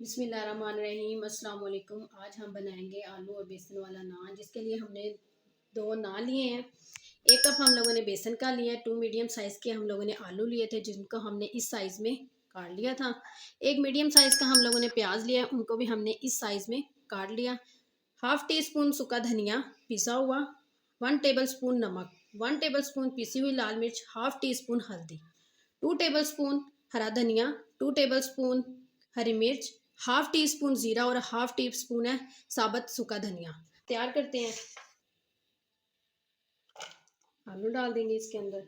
बिस्मिल्लाहिर्रहमानिर्रहीम। अस्सलाम वालेकुम। आज हम बनाएंगे आलू और बेसन वाला नान, जिसके लिए हमने दो नान लिए हैं। एक कप हम लोगों ने बेसन का लिया है। 2 मीडियम साइज़ के हम लोगों ने आलू लिए थे, जिनको हमने इस साइज़ में काट लिया था। एक मीडियम साइज़ का हम लोगों ने प्याज लिया, उनको भी हमने इस साइज़ में काट लिया। हाफ़ टी स्पून सूखा धनिया पिसा हुआ, 1 टेबल स्पून नमक, 1 टेबल स्पून पिसी हुई लाल मिर्च, हाफ़ टी स्पून हल्दी, 2 टेबल स्पून हरा धनिया, 2 टेबल स्पून हरी मिर्च, हाफ़ टी स्पून ज़ीरा और हाफ़ टी स्पून है साबुत सूखा धनिया। तैयार करते हैं। आलू डाल देंगे इसके अंदर,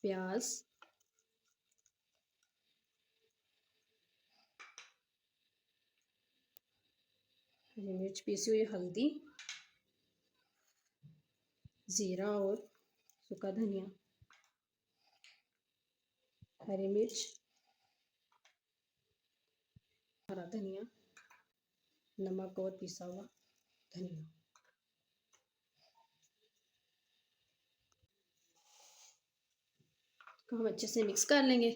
प्याज, हरी मिर्च पीसी हुई, हल्दी, ज़ीरा और सूखा धनिया, हरी मिर्च, हरा धनिया, नमक और पिसा हुआ धनिया। को हम अच्छे से मिक्स कर लेंगे।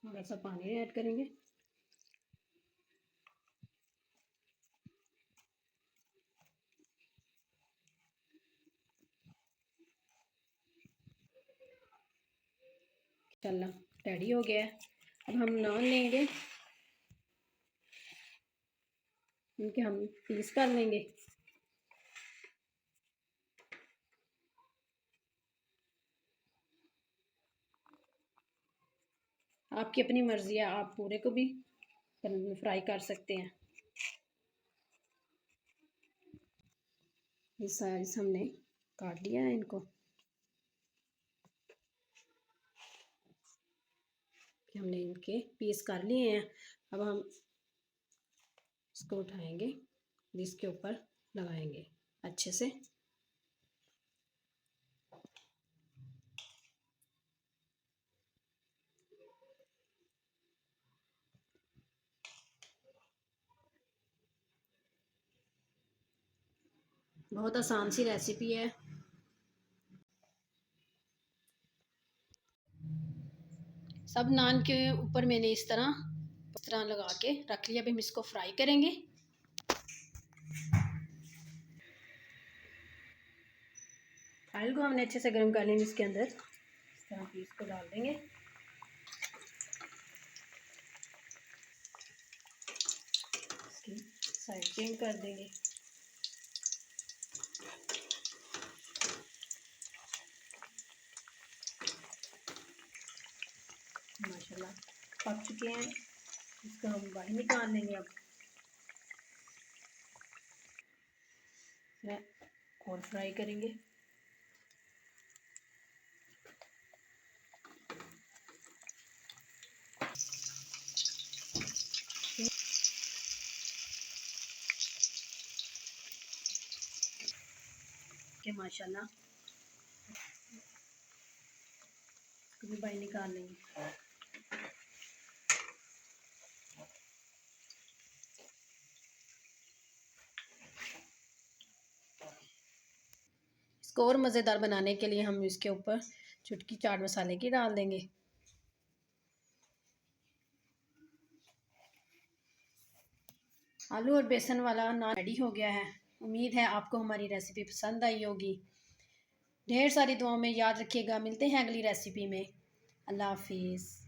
थोड़ा सा पानी ऐड करेंगे। चलो रेडी हो गया है। अब हम नान लेंगे, इनके हम पीस कर लेंगे। आपकी अपनी मर्ज़ी है, आप पूरे को भी फ्राई कर सकते हैं। इस साइज हमने काट लिया है इनको। हमने इनके पीस कर लिए हैं। अब हम इसको उठाएंगे, इसके ऊपर लगाएंगे अच्छे से। बहुत आसान सी रेसिपी है। सब नान के ऊपर मैंने इस तरह लगा के रख लिया। अभी हम इसको फ्राई करेंगे। ऑयल को हमने अच्छे से गर्म कर लेंगे। इसके अंदर इस तरह पीस को डाल देंगे। इसकी साइड चेंज कर देंगे। माशाल्लाह पक चुके हैं। इसको हम बाहर निकाल लेंगे। अब और फ्राई करेंगे। के माशाल्लाह भी बाहर निकाल लेंगे। इसको और मज़ेदार बनाने के लिए हम इसके ऊपर चुटकी चाट मसाले की डाल देंगे। आलू और बेसन वाला नान रेडी हो गया है। उम्मीद है आपको हमारी रेसिपी पसंद आई होगी। ढेर सारी दुआओं में याद रखिएगा। मिलते हैं अगली रेसिपी में। अल्लाह हाफिज़।